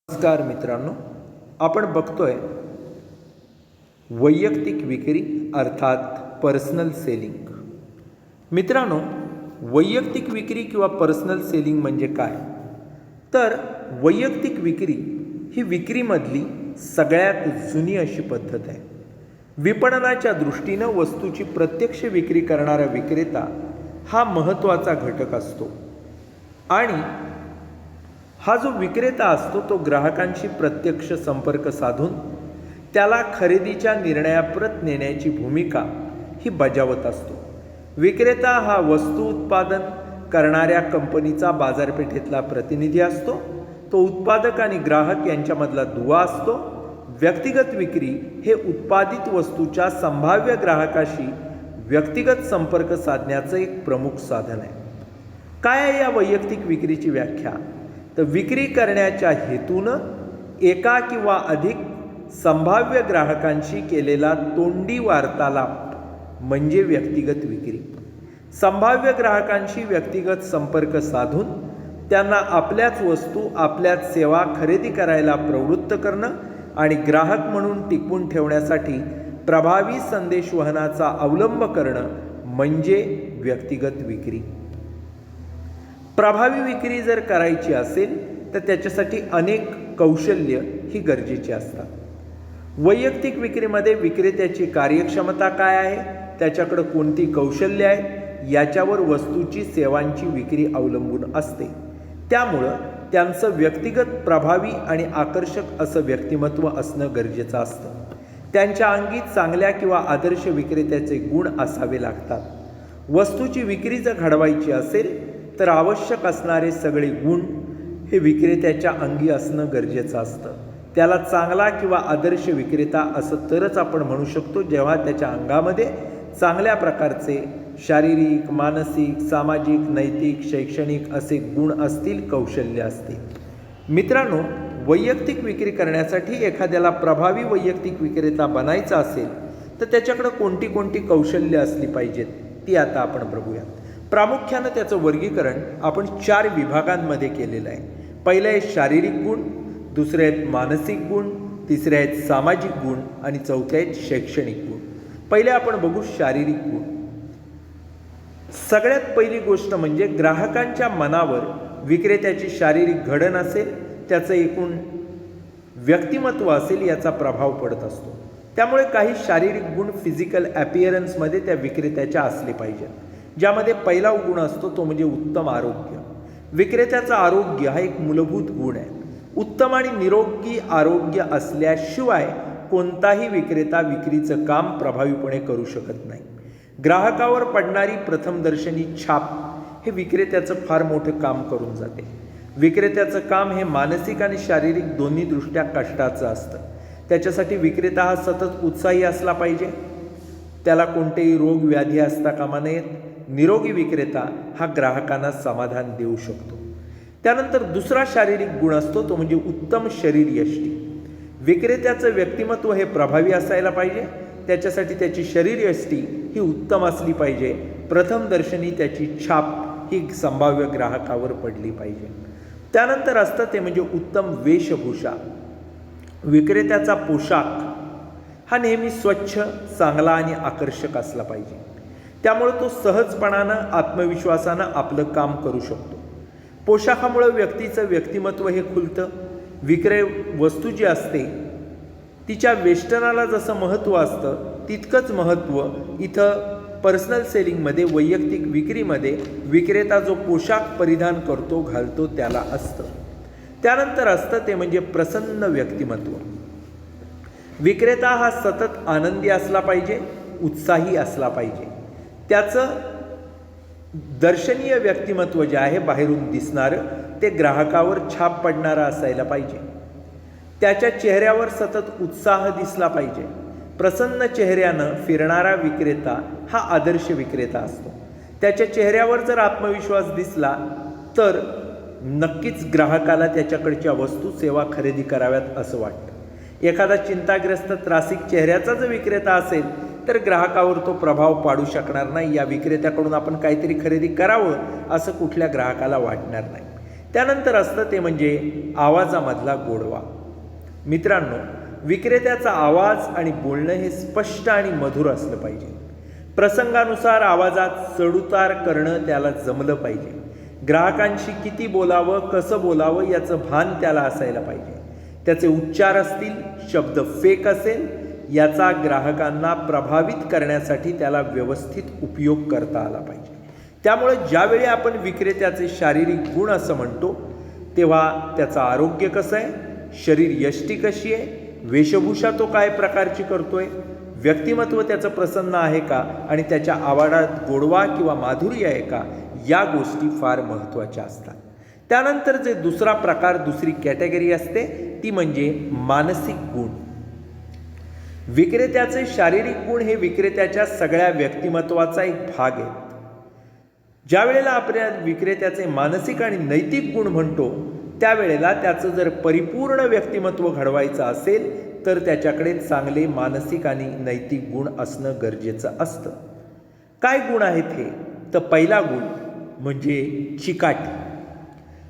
नमस्कार मित्रांनो, आपण बघतोय वैयक्तिक विक्री अर्थात पर्सनल सेलिंग. मित्रांनो, वैयक्तिक विक्री किंवा पर्सनल सेलिंग म्हणजे काय? तर वैयक्तिक विक्री ही विक्रीमधली सगळ्यात जुनी अशी पद्धत आहे. विपणनाच्या दृष्टीनं वस्तूची प्रत्यक्ष विक्री करणारा विक्रेता हा महत्त्वाचा घटक असतो आणि हा जो विक्रेता असतो तो ग्राहकांशी प्रत्यक्ष संपर्क साधून त्याला खरेदीच्या निर्णयाप्रत नेण्याची भूमिका ही बजावत असतो. विक्रेता हा वस्तू उत्पादन करणाऱ्या कंपनीचा बाजारपेठेतला प्रतिनिधी असतो. तो उत्पादक आणि ग्राहक यांच्यामधला दुवा असतो. व्यक्तिगत विक्री हे उत्पादित वस्तूच्या संभाव्य ग्राहकाशी व्यक्तिगत संपर्क साधण्याचं एक प्रमुख साधन आहे. काय आहे या वैयक्तिक विक्रीची व्याख्या? तर विक्री करण्याच्या हेतूनं एका किंवा अधिक संभाव्य ग्राहकांशी केलेला तोंडी वार्तालाप म्हणजे व्यक्तिगत विक्री. संभाव्य ग्राहकांशी व्यक्तिगत संपर्क साधून त्यांना आपल्याच वस्तू, आपल्याच सेवा खरेदी करायला प्रवृत्त करणं आणि ग्राहक म्हणून टिकवून ठेवण्यासाठी प्रभावी संदेशवहनाचा अवलंब करणं म्हणजे व्यक्तिगत विक्री. प्रभावी विक्री जर करायची असेल तर त्याच्यासाठी अनेक कौशल्य ही गरजेची असतात. वैयक्तिक विक्रीमध्ये विक्रेत्याची कार्यक्षमता काय आहे, त्याच्याकडे कोणती कौशल्य आहे याच्यावर वस्तूची, सेवांची विक्री अवलंबून असते. त्यामुळं त्यांचं व्यक्तिगत प्रभावी आणि आकर्षक असं व्यक्तिमत्व असणं गरजेचं असतं. त्यांच्या अंगी चांगल्या किंवा आदर्श विक्रेत्याचे गुण असावे लागतात. वस्तूची विक्री जर घडवायची असेल तर आवश्यक असणारे सगळे गुण हे विक्रेत्याच्या अंगी असणं गरजेचं असतं. त्याला चांगला किंवा आदर्श विक्रेता असं तरच आपण म्हणू शकतो जेव्हा त्याच्या अंगामध्ये चांगल्या प्रकारचे शारीरिक, मानसिक, सामाजिक, नैतिक, शैक्षणिक असे गुण असतील, कौशल्य असतील. मित्रांनो, वैयक्तिक विक्री करण्यासाठी एखाद्याला प्रभावी वैयक्तिक विक्रेता बनायचा असेल तर त्याच्याकडे कोणती कोणती कौशल्य असली पाहिजेत ती आता आपण बघूया. प्रामुख्यानं त्याचं वर्गीकरण आपण 4 विभागांमध्ये केलेलं आहे. पहिले आहेत शारीरिक गुण, दुसरे आहेत मानसिक गुण, तिसरे आहेत सामाजिक गुण आणि चौथे आहेत शैक्षणिक गुण. पहिले आपण बघू शारीरिक गुण. सगळ्यात पहिली गोष्ट म्हणजे ग्राहकांच्या मनावर विक्रेत्याची शारीरिक घडण असेल, त्याचं एकूण व्यक्तिमत्व असेल याचा प्रभाव पडत असतो. त्यामुळे काही शारीरिक गुण फिजिकल ॲपिअरन्समध्ये त्या विक्रेत्याच्या असले पाहिजेत. ज्यामध्ये पहिला गुण असतो तो म्हणजे उत्तम आरोग्य. विक्रेत्याचं आरोग्य हा एक मूलभूत गुण आहे. उत्तम आणि निरोगी आरोग्य असल्याशिवाय कोणताही विक्रेता विक्रीचं काम प्रभावीपणे करू शकत नाही. ग्राहकावर पडणारी प्रथमदर्शनी छाप हे विक्रेत्याचं फार मोठं काम करून जाते. विक्रेत्याचं काम हे मानसिक आणि शारीरिक दोन्ही दृष्ट्या कष्टाचं असतं. त्याच्यासाठी विक्रेता हा सतत उत्साही असला पाहिजे. त्याला कोणतेही रोग व्याधी असता कामा नयेत. निरोगी विक्रेता हा ग्राहकांना समाधान देऊ शकतो. त्यानंतर दुसरा शारीरिक गुण असतो तो म्हणजे उत्तम शरीरयष्टी. विक्रेत्याचं व्यक्तिमत्व हे प्रभावी असायला पाहिजे. त्याच्यासाठी त्याची शरीरयष्टी ही उत्तम असली पाहिजे. प्रथमदर्शनी त्याची छाप ही संभाव्य ग्राहकावर पडली पाहिजे. त्यानंतर असतं ते म्हणजे उत्तम वेशभूषा. विक्रेत्याचा पोशाख हा नेहमी स्वच्छ, चांगला आणि आकर्षक असला पाहिजे. त्यामुळे तो सहजपणानं, आत्मविश्वासानं आपलं काम करू शकतो. पोशाखामुळे व्यक्तीचं व्यक्तिमत्व हे खुलतं. विक्रय वस्तू जी असते तिच्या वेष्टनाला जसं महत्त्व असतं तितकंच महत्त्व इथं पर्सनल सेलिंगमध्ये, वैयक्तिक विक्रीमध्ये विक्रेता जो पोशाख परिधान करतो, घालतो त्याला असतं. त्यानंतर असतं ते म्हणजे प्रसन्न व्यक्तिमत्व. विक्रेता हा सतत आनंदी असला पाहिजे, उत्साही असला पाहिजे. त्याचं दर्शनीय व्यक्तिमत्व जे आहे बाहेरून दिसणारं ते ग्राहकावर छाप पडणारं असायला पाहिजे. त्याच्या चेहऱ्यावर सतत उत्साह दिसला पाहिजे. प्रसन्न चेहऱ्यानं फिरणारा विक्रेता हा आदर्श विक्रेता असतो. त्याच्या चेहऱ्यावर जर आत्मविश्वास दिसला तर नक्कीच ग्राहकाला त्याच्याकडच्या वस्तू, सेवा खरेदी कराव्यात असं वाटतं. एखादा चिंताग्रस्त, त्रासिक चेहऱ्याचा जर विक्रेता असेल तर ग्राहकावर तो प्रभाव पाडू शकणार नाही. या विक्रेत्याकडून आपण काहीतरी खरेदी करावं असं कुठल्या ग्राहकाला वाटणार नाही. त्यानंतर असतं ते म्हणजे आवाजामधला गोडवा. मित्रांनो, विक्रेत्याचा आवाज आणि बोलणं हे स्पष्ट आणि मधुर असलं पाहिजे. प्रसंगानुसार आवाजात चढउतार करणं त्याला जमलं पाहिजे. ग्राहकांशी किती बोलावं, कसं बोलावं याचं भान त्याला असायला पाहिजे. त्याचे उच्चार असतील, शब्द फेक असेल, याचा ग्राहकांना प्रभावित करण्यासाठी त्याला व्यवस्थित उपयोग करता आला पाहिजे. त्यामुळे ज्यावेळी आपण विक्रेत्याचे शारीरिक गुण असं म्हणतो, तेव्हा त्याचं आरोग्य कसं आहे, शरीर यष्टी कशी आहे, वेशभूषा तो काय प्रकारची करतोय, व्यक्तिमत्व त्याचं प्रसन्न आहे का आणि त्याच्या आवाजात गोडवा किंवा माधुर्य आहे का, या गोष्टी फार महत्त्वाच्या असतात. त्यानंतर जे दुसरा प्रकार, दुसरी कॅटेगरी असते ती म्हणजे मानसिक गुण. विक्रेत्याचे शारीरिक गुण हे विक्रेत्याच्या सगळ्या व्यक्तिमत्वाचा एक भाग आहे. ज्या वेळेला आपल्या विक्रेत्याचे मानसिक आणि नैतिक गुण म्हणतो, त्यावेळेला त्याचं जर परिपूर्ण व्यक्तिमत्व घडवायचं असेल तर त्याच्याकडे चांगले मानसिक आणि नैतिक गुण असणं गरजेचं असतं. काय गुण आहेत हे? तर पहिला गुण म्हणजे चिकाटी.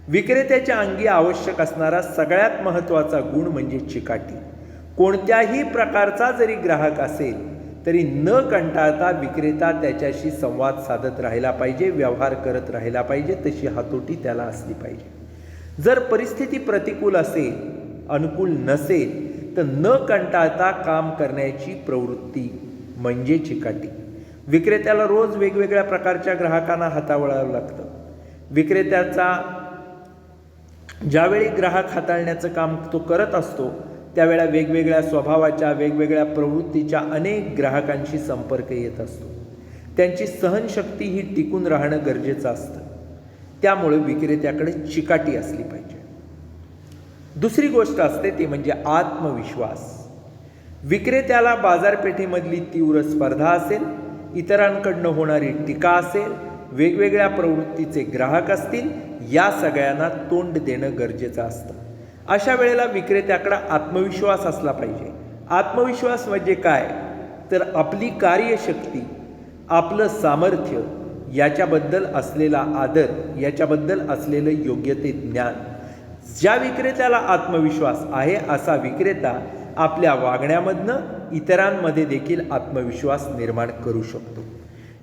विक्रेत्याच्या अंगी आवश्यक असणारा सगळ्यात महत्त्वाचा गुण म्हणजे चिकाटी. कोणत्याही प्रकारचा जरी ग्राहक असेल तरी न कंटाळता विक्रेता त्याच्याशी संवाद साधत राहिला पाहिजे, व्यवहार करत राहिला पाहिजे, तशी हातोटी त्याला असली पाहिजे. जर परिस्थिती प्रतिकूल असेल, अनुकूल नसेल, तर न कंटाळता काम करण्याची प्रवृत्ती म्हणजे चिकाटी. विक्रेत्याला रोज वेगवेगळ्या प्रकारच्या ग्राहकांना हाताळावं लागतं. विक्रेत्याचा ज्यावेळी ग्राहक हाताळण्याचं काम तो करत असतो, त्यावेळेला वेगवेगळ्या स्वभावाच्या, वेगवेगळ्या प्रवृत्तीच्या अनेक ग्राहकांशी संपर्क येत असतो. त्यांची सहनशक्ती ही टिकून राहणं गरजेचं असतं. त्यामुळे विक्रेत्याकडे चिकाटी असली पाहिजे. दुसरी गोष्ट असते ती म्हणजे आत्मविश्वास. विक्रेत्याला बाजारपेठेमधली तीव्र स्पर्धा असेल, इतरांकडनं होणारी टीका असेल, वेगवेगळ्या प्रवृत्तीचे ग्राहक असतील, या सगळ्यांना तोंड देणं गरजेचं असतं. अशा वेळेला विक्रेत्याकडे आत्मविश्वास असला पाहिजे. आत्मविश्वास म्हणजे काय? तर आपली कार्यशक्ती, आपलं सामर्थ्य, याच्याबद्दल असलेला आदर, याच्याबद्दल असलेलं योग्यते ज्ञान. ज्या विक्रेत्याला आत्मविश्वास आहे असा विक्रेता आपल्या वागण्यामधनं इतरांमध्ये देखील आत्मविश्वास निर्माण करू शकतो.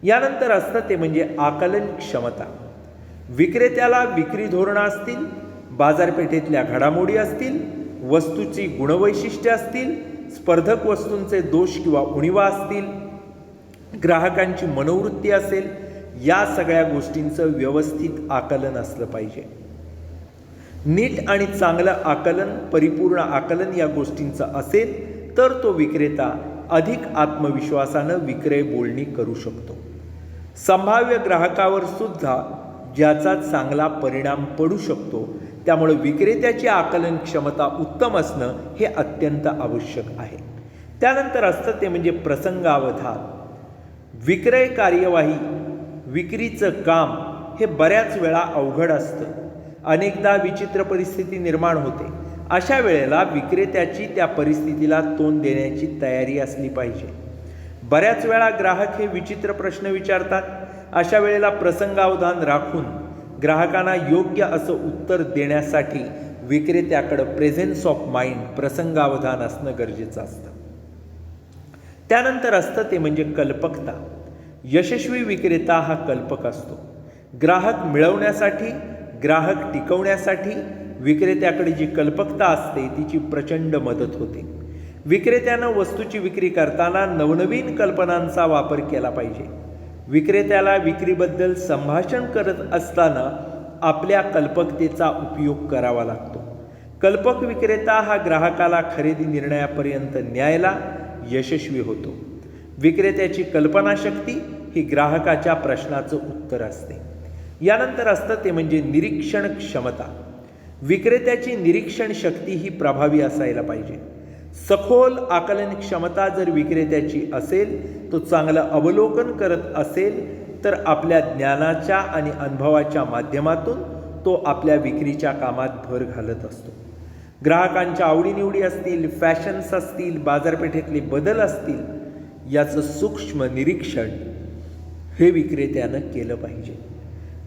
यानंतर असतं ते म्हणजे आकलन क्षमता. विक्रेत्याला विक्री धोरणं असतील, बाजारपेठेतल्या घडामोडी असतील, वस्तूची गुणवैशिष्ट्ये असतील, स्पर्धक वस्तूंचे दोष किंवा उणिवा असतील, ग्राहकांची मनोवृत्ती असेल, या सगळ्या गोष्टींचं व्यवस्थित आकलन असलं पाहिजे. नीट आणि चांगलं आकलन, परिपूर्ण आकलन या गोष्टींचं असेल तर तो विक्रेता अधिक आत्मविश्वासानं विक्रय बोलणी करू शकतो. संभाव्य ग्राहकावर सुद्धा ज्याचा चांगला परिणाम पडू शकतो. त्यामुळे विक्रेत्याची आकलन क्षमता उत्तम असणं हे अत्यंत आवश्यक आहे. त्यानंतर असतं ते म्हणजे प्रसंगावधान. विक्रय कार्यवाही, विक्रीचं काम हे बऱ्याच वेळा अवघड असतं. अनेकदा विचित्र परिस्थिती निर्माण होते. अशा वेळेला विक्रेत्याची त्या परिस्थितीला तोंड देण्याची तयारी असली पाहिजे. बऱ्याच वेळा ग्राहक हे विचित्र प्रश्न विचारतात. अशा वेळेला प्रसंगावधान राखून ग्राहकांना योग्य असं उत्तर देण्यासाठी विक्रेत्याकडं प्रेझेन्स ऑफ माइंड, प्रसंगावधान असणं गरजेचं असतं. त्यानंतर असतं ते म्हणजे कल्पकता. यशस्वी विक्रेता हा कल्पक असतो. ग्राहक मिळवण्यासाठी, ग्राहक टिकवण्यासाठी विक्रेत्याकडे जी कल्पकता असते तिची प्रचंड मदत होते. विक्रेत्यानं वस्तूची विक्री करताना नवनवीन कल्पनांचा वापर केला पाहिजे. विक्रेत्याला विक्रीबद्दल संभाषण करत असताना आपल्या कल्पकतेचा उपयोग करावा लागतो. कल्पक विक्रेता हा ग्राहकाला खरेदी निर्णयापर्यंत न्यायला यशस्वी होतो. विक्रेत्याची कल्पनाशक्ती ही ग्राहकाच्या प्रश्नाचं उत्तर असते. यानंतर असतं ते म्हणजे निरीक्षण क्षमता. विक्रेत्याची निरीक्षण शक्ती ही प्रभावी असायला पाहिजे. सखोल आकलन क्षमता जर विक्रेत्याची असेल, तो चांगलं अवलोकन करत असेल, तर आपल्या ज्ञानाच्या आणि अनुभवाच्या माध्यमातून तो आपल्या विक्रीच्या कामात भर घालत असतो. ग्राहकांच्या आवडीनिवडी असतील, फॅशन्स असतील, बाजारपेठेतले बदल असतील, याचं सूक्ष्म निरीक्षण हे विक्रेत्यानं केलं पाहिजे.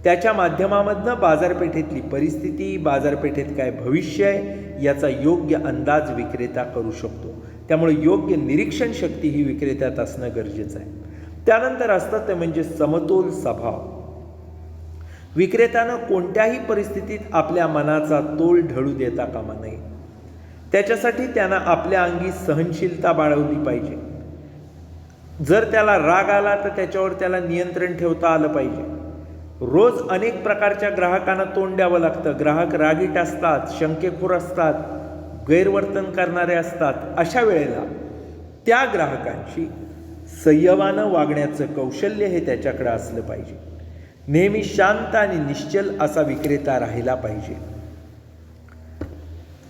त्याच्या माध्यमामधनं बाजारपेठेतली परिस्थिती, बाजारपेठेत काय भविष्य आहे याचा योग्य अंदाज विक्रेता करू शकतो. त्यामुळे योग्य निरीक्षण शक्ती ही विक्रेत्यात असणं गरजेचं आहे. त्यानंतर असतं ते म्हणजे समतोल स्वभाव. विक्रेत्यानं कोणत्याही परिस्थितीत आपल्या मनाचा तोल ढळू देता कामा नये. त्याच्यासाठी त्यानं आपल्या अंगी सहनशीलता बाळगली पाहिजे. जर त्याला राग आला तर त्याच्यावर त्याला नियंत्रण ठेवता आलं पाहिजे. रोज अनेक प्रकारच्या ग्राहकांना तोंड द्यावं लागतं. ग्राहक रागीट असतात, शंकेखोर असतात, गैरवर्तन करणारे असतात. अशा वेळेला त्या ग्राहकांशी संयमानं वागण्याचं कौशल्य हे त्याच्याकडे असलं पाहिजे. नेहमी शांत आणि निश्चल असा विक्रेता राहिला पाहिजे.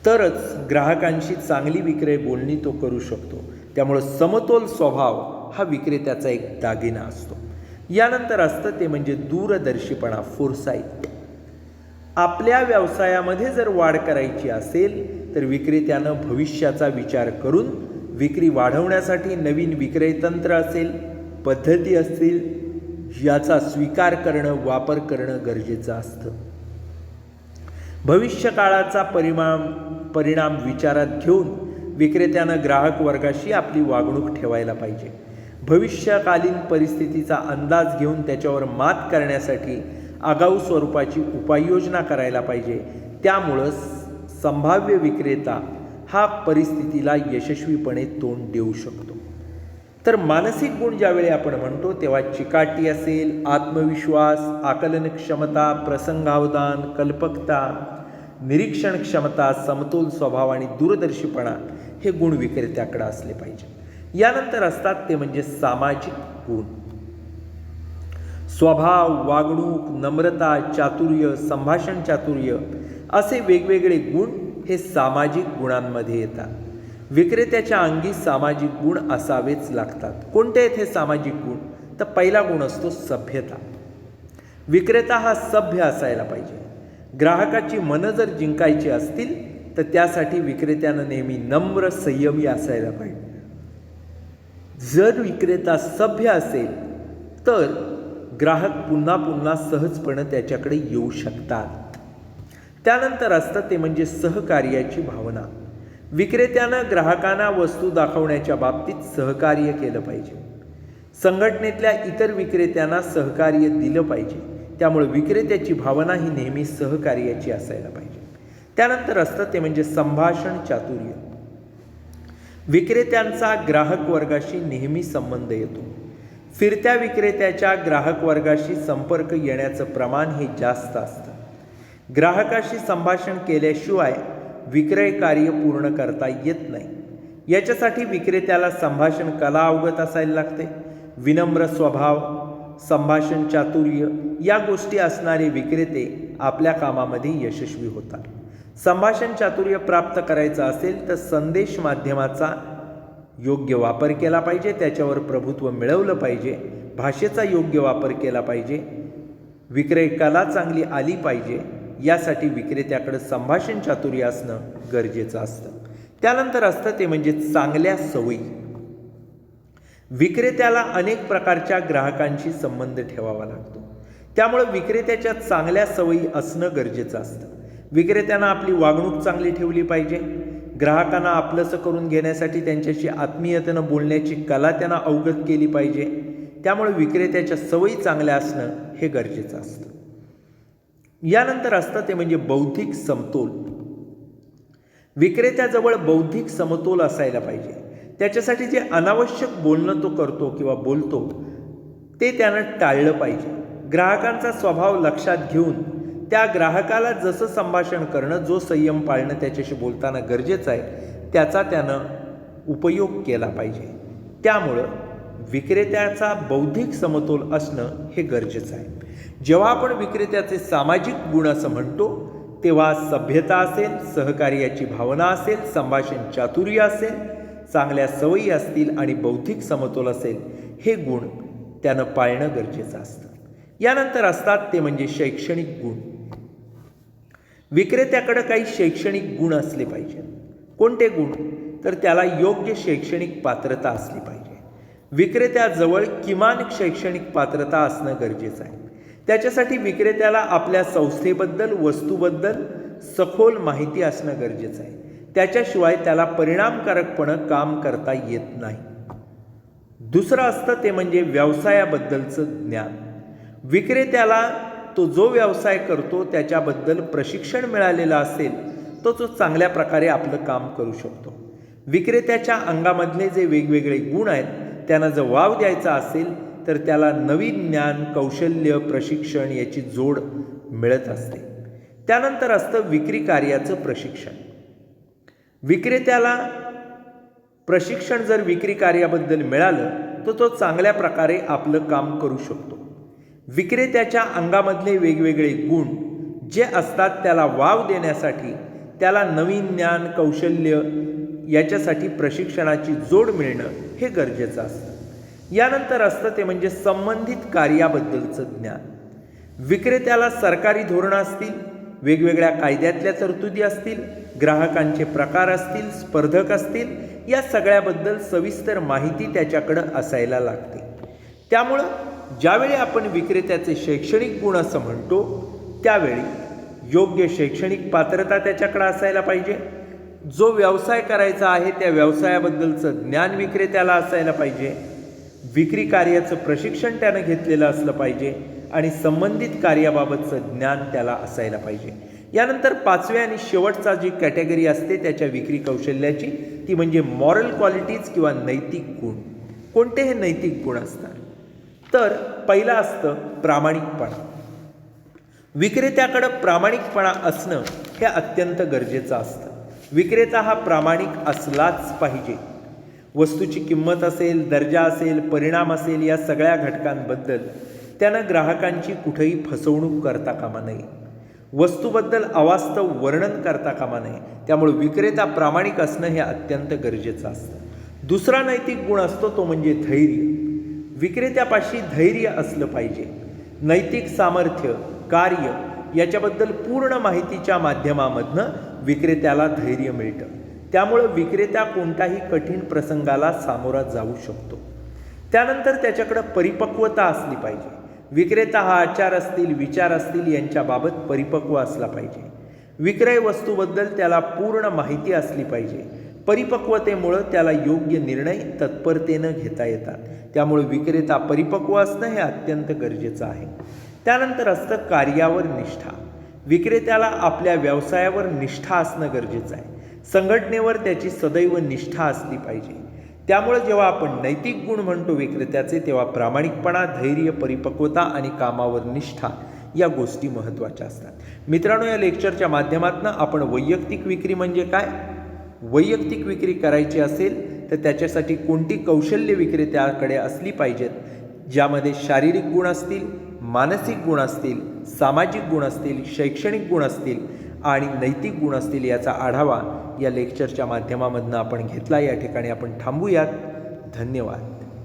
तरच ग्राहकांशी चांगली विक्रय बोलणी तो करू शकतो. त्यामुळे समतोल स्वभाव हा विक्रेत्याचा एक दागिना असतो. यानंतर असतं ते म्हणजे दूरदर्शीपणा, फोरसाईट. आपल्या व्यवसायामध्ये जर वाढ करायची असेल तर विक्रेत्यानं भविष्याचा विचार करून विक्री वाढवण्यासाठी नवीन विक्रय तंत्र असेल, पद्धती असतील याचा स्वीकार करणं, वापर करणं गरजेचं असतं. भविष्यकाळाचा परिणाम विचारात घेऊन विक्रेत्यानं ग्राहक वर्गाशी आपली वागणूक ठेवायला पाहिजे. भविष्यकालीन परिस्थितीचा अंदाज घेऊन त्याच्यावर मात करण्यासाठी आगाऊ स्वरूपाची उपाययोजना करायला पाहिजे. त्यामुळं संभाव्य विक्रेता हा परिस्थितीला यशस्वीपणे तोंड देऊ शकतो. तर मानसिक गुण ज्यावेळी आपण म्हणतो तेव्हा चिकाटी असेल, आत्मविश्वास, आकलन क्षमता, प्रसंगावधान, कल्पकता, निरीक्षण क्षमता, समतोल स्वभाव आणि दूरदर्शीपणा हे गुण विक्रेत्याकडे असले पाहिजे. यानंतर असतात ते म्हणजे सामाजिक गुण. स्वभाव, वागणूक, नम्रता, चातुर्य, संभाषण चातुर्य असे वेगवेगळे गुण हे सामाजिक गुणांमध्ये येतात. विक्रेत्याच्या अंगी सामाजिक गुण असावेच लागतात. कोणते आहेत हे सामाजिक गुण? तर पहिला गुण असतो सभ्यता. विक्रेता हा सभ्य असायला पाहिजे. ग्राहकाची मनं जर जिंकायची असतील तर त्यासाठी विक्रेत्यानं नेहमी नम्र, संयमी असायला पाहिजे. जर विक्रेता सभ्य असेल तर ग्राहक पुन्हा पुन्हा सहजपणे त्याच्याकडे येऊ शकतात. त्यानंतर असतं ते म्हणजे सहकार्याची भावना. विक्रेत्यानं ग्राहकांना वस्तू दाखवण्याच्या बाबतीत सहकार्य केलं पाहिजे. संघटनेतल्या इतर विक्रेत्यांना सहकार्य दिलं पाहिजे. त्यामुळे विक्रेत्याची भावना ही नेहमी सहकार्याची असायला पाहिजे. त्यानंतर असतं ते म्हणजे संभाषण चातुर्य. विक्रेत्यांचा ग्राहक वर्गाशी नेहमी संबंध येतो. फिरत्या विक्रेत्याच्या ग्राहक वर्गाशी संपर्क येण्याचं प्रमाण हे जास्त असतं. ग्राहकाशी संभाषण केल्याशिवाय विक्रय कार्य पूर्ण करता येत नाही. याच्यासाठी विक्रेत्याला संभाषण कला अवगत असायला लागते. विनम्र स्वभाव, संभाषण चातुर्य या गोष्टी असणारे विक्रेते आपल्या कामामध्ये यशस्वी होतात. संभाषण चातुर्य प्राप्त करायचं असेल तर संदेश माध्यमाचा योग्य वापर केला पाहिजे. त्याच्यावर प्रभुत्व मिळवलं पाहिजे. भाषेचा योग्य वापर केला पाहिजे. विक्रय कला चांगली आली पाहिजे. यासाठी विक्रेत्याकडे संभाषण चातुर्य असणं गरजेचं असतं. त्यानंतर असतं ते म्हणजे चांगल्या सवयी. विक्रेत्याला अनेक प्रकारच्या ग्राहकांशी संबंध ठेवावा लागतो. त्यामुळे विक्रेत्याच्या चांगल्या सवयी असणं गरजेचं असतं. विक्रेत्यानं आपली वागणूक चांगली ठेवली पाहिजे. ग्राहकांना आपलंसं करून घेण्यासाठी त्यांच्याशी आत्मीयतेनं बोलण्याची कला त्यांना अवगत केली पाहिजे. त्यामुळे विक्रेत्याच्या सवयी चांगल्या असणं हे गरजेचं असतं. यानंतर असतं ते म्हणजे बौद्धिक समतोल. विक्रेत्याजवळ बौद्धिक समतोल असायला पाहिजे. त्याच्यासाठी जे अनावश्यक बोलणं तो करतो किंवा बोलतो ते त्यानं टाळलं पाहिजे. ग्राहकांचा स्वभाव लक्षात घेऊन त्या ग्राहकाला जसं संभाषण करणं, जो संयम पाळणं त्याच्याशी बोलताना गरजेचं आहे त्याचा त्यानं उपयोग केला पाहिजे. त्यामुळं विक्रेत्याचा बौद्धिक समतोल असणं हे गरजेचं आहे. जेव्हा आपण विक्रेत्याचे सामाजिक गुण असं म्हणतो तेव्हा सभ्यता असेल, सहकार्याची भावना असेल, संभाषण चातुर्य असेल, चांगल्या सवयी असतील आणि बौद्धिक समतोल असेल, हे गुण त्यानं पाळणं गरजेचं असतं. यानंतर असतात ते म्हणजे शैक्षणिक गुण. विक्रेत्याकडे काही शैक्षणिक गुण असले पाहिजे. कोणते गुण? तर त्याला योग्य शैक्षणिक पात्रता असली पाहिजे. विक्रेत्याजवळ किमान शैक्षणिक पात्रता असणं गरजेचं आहे. त्याच्यासाठी विक्रेत्याला आपल्या संस्थेबद्दल, वस्तूबद्दल सखोल माहिती असणं गरजेचं आहे. त्याच्याशिवाय त्याला परिणामकारकपणे काम करता येत नाही. दुसरं असतं ते म्हणजे व्यवसायाबद्दलचं ज्ञान. विक्रेत्याला तो जो व्यवसाय करतो त्याच्याबद्दल प्रशिक्षण मिळालेलं असेल तो चांगल्या प्रकारे आपलं काम करू शकतो. विक्रेत्याच्या अंगामधले जे वेगवेगळे गुण आहेत त्यांना जर वाव द्यायचा असेल तर त्याला नवीन ज्ञान, कौशल्य, प्रशिक्षण याची जोड मिळत असते. त्यानंतर असतं विक्री कार्याचं प्रशिक्षण. विक्रेत्याला प्रशिक्षण जर विक्री कार्याबद्दल मिळालं तर तो चांगल्या प्रकारे आपलं काम करू शकतो. विक्रेत्याच्या अंगामधले वेगवेगळे गुण जे असतात त्याला वाव देण्यासाठी त्याला नवीन ज्ञान, कौशल्य याच्यासाठी प्रशिक्षणाची जोड मिळणं हे गरजेचं असतं. यानंतर असतं ते म्हणजे संबंधित कार्याबद्दलचं ज्ञान. विक्रेत्याला सरकारी धोरणं असतील, वेगवेगळ्या कायद्यातल्या तरतुदी असतील, ग्राहकांचे प्रकार असतील, स्पर्धक असतील, या सगळ्याबद्दल सविस्तर माहिती त्याच्याकडं असायला लागते. त्यामुळं ज्यावेळी आपण विक्रेत्याचे शैक्षणिक गुण असं म्हणतो त्यावेळी योग्य शैक्षणिक पात्रता त्याच्याकडे असायला पाहिजे. जो व्यवसाय करायचा आहे त्या व्यवसायाबद्दलचं ज्ञान विक्रेत्याला असायला पाहिजे. विक्री कार्याचं प्रशिक्षण त्यानं घेतलेलं असलं पाहिजे आणि संबंधित कार्याबाबतचं ज्ञान त्याला असायला पाहिजे. यानंतर पाचव्या आणि शेवटचा जी कॅटेगरी असते त्याच्या विक्री कौशल्याची ती म्हणजे मॉरल क्वालिटीज किंवा नैतिक गुण. कोणते हे नैतिक गुण असतात? तर पहिलं असतं प्रामाणिकपणा. विक्रेत्याकडं प्रामाणिकपणा असणं हे अत्यंत गरजेचं असतं. विक्रेता हा प्रामाणिक असलाच पाहिजे. वस्तूची किंमत असेल, दर्जा असेल, परिणाम असेल, या सगळ्या घटकांबद्दल त्यानं ग्राहकांची कुठेही फसवणूक करता कामा नये. वस्तूबद्दल अवास्तव वर्णन करता कामा नये. त्यामुळे विक्रेता प्रामाणिक असणं हे अत्यंत गरजेचं असतं. दुसरा नैतिक गुण असतो तो म्हणजे धैर्य. विक्रेत्यापाशी धैर्य असलं पाहिजे. नैतिक सामर्थ्य, कार्य याच्याबद्दल पूर्ण माहितीच्या माध्यमामधनं विक्रेत्याला धैर्य मिळतं. त्यामुळं विक्रेता कोणताही कठीण प्रसंगाला सामोरा जाऊ शकतो. त्यानंतर त्याच्याकडं परिपक्वता असली पाहिजे. विक्रेता हा आचार असतील, विचार असतील यांच्याबाबत परिपक्व असला पाहिजे. विक्रय वस्तूबद्दल त्याला पूर्ण माहिती असली पाहिजे. परिपक्वतेमुळं त्याला योग्य निर्णय तत्परतेनं घेता येतात. त्यामुळे विक्रेता परिपक्व असणं हे अत्यंत गरजेचं आहे. त्यानंतर असतं कार्यावर निष्ठा. विक्रेत्याला आपल्या व्यवसायावर निष्ठा असणं गरजेचं आहे. संघटनेवर त्याची सदैव निष्ठा असली पाहिजे. त्यामुळे जेव्हा आपण नैतिक गुण म्हणतो विक्रेत्याचे तेव्हा प्रामाणिकपणा, धैर्य, परिपक्वता आणि कामावर निष्ठा या गोष्टी महत्त्वाच्या असतात. मित्रांनो, या लेक्चरच्या माध्यमातून आपण वैयक्तिक विक्री म्हणजे काय, वैयक्तिक विक्री करायची असेल तर त्याच्यासाठी कोणती कौशल्य विक्रेत्याकडे असली पाहिजेत, ज्यामध्ये शारीरिक गुण असतील, मानसिक गुण असतील, सामाजिक गुण असतील, शैक्षणिक गुण असतील आणि नैतिक गुण असतील, याचा आढावा या लेक्चरच्या माध्यमामधून आपण घेतला. या ठिकाणी आपण थांबूयात. धन्यवाद.